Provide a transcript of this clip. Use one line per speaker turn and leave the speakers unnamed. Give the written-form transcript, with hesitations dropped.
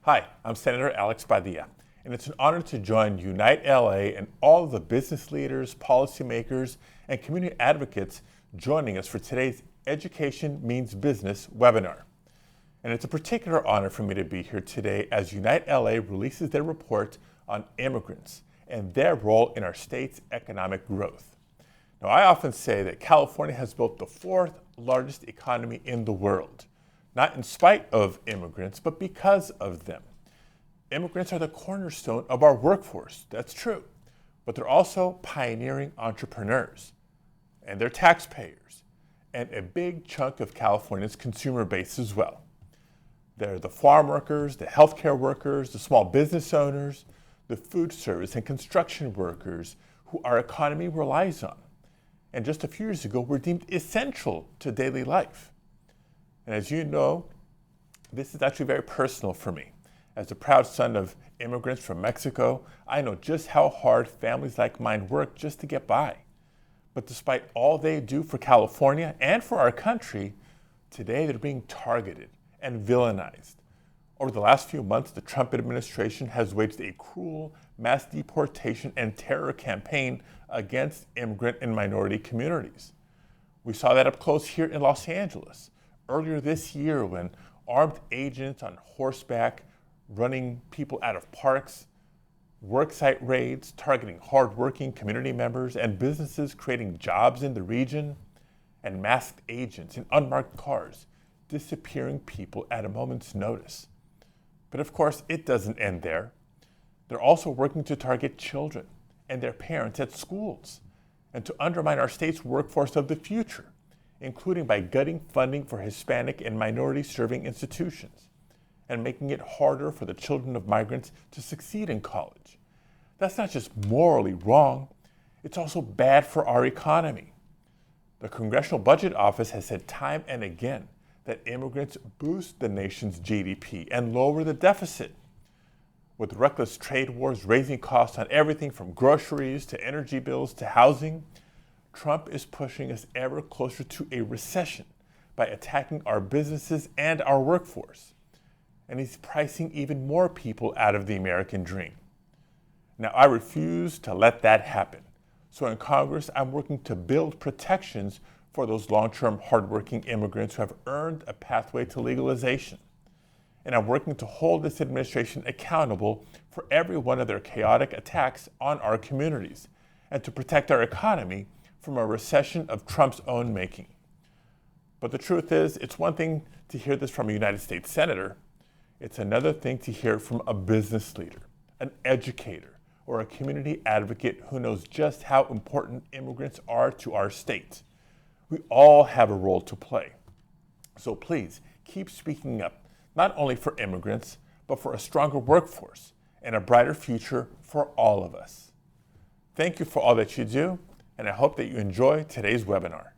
Hi, I'm Senator Alex Padilla, and it's an honor to join Unite LA and all of the business leaders, policymakers, and community advocates joining us for today's Education Means Business webinar. And it's a particular honor for me to be here today as Unite LA releases their report on immigrants and their role in our state's economic growth. Now, I often say that California has built the fourth largest economy in the world, not in spite of immigrants, but because of them. Immigrants are the cornerstone of our workforce, that's true, but they're also pioneering entrepreneurs, and they're taxpayers, and a big chunk of California's consumer base as well. They're the farm workers, the healthcare workers, the small business owners, the food service and construction workers who our economy relies on, and just a few years ago were deemed essential to daily life. And as you know, this is actually very personal for me. As a proud son of immigrants from Mexico, I know just how hard families like mine work just to get by. But despite all they do for California and for our country, today they're being targeted and villainized. Over the last few months, the Trump administration has waged a cruel mass deportation and terror campaign against immigrant and minority communities. We saw that up close here in Los Angeles earlier this year when armed agents on horseback running people out of parks, worksite raids targeting hardworking community members and businesses creating jobs in the region, and masked agents in unmarked cars disappearing people at a moment's notice. But of course, it doesn't end there. They're also working to target children and their parents at schools and to undermine our state's workforce of the future, including by gutting funding for Hispanic and minority-serving institutions and making it harder for the children of migrants to succeed in college. That's not just morally wrong, it's also bad for our economy. The Congressional Budget Office has said time and again that immigrants boost the nation's GDP and lower the deficit. With reckless trade wars raising costs on everything from groceries to energy bills to housing, Trump is pushing us ever closer to a recession by attacking our businesses and our workforce. And he's pricing even more people out of the American dream. Now, I refuse to let that happen. So in Congress, I'm working to build protections for those long-term, hardworking immigrants who have earned a pathway to legalization. And I'm working to hold this administration accountable for every one of their chaotic attacks on our communities and to protect our economy from a recession of Trump's own making. But the truth is, it's one thing to hear this from a United States Senator. It's another thing to hear it from a business leader, an educator, or a community advocate who knows just how important immigrants are to our state. We all have a role to play. So please, keep speaking up, not only for immigrants, but for a stronger workforce and a brighter future for all of us. Thank you for all that you do, and I hope that you enjoy today's webinar.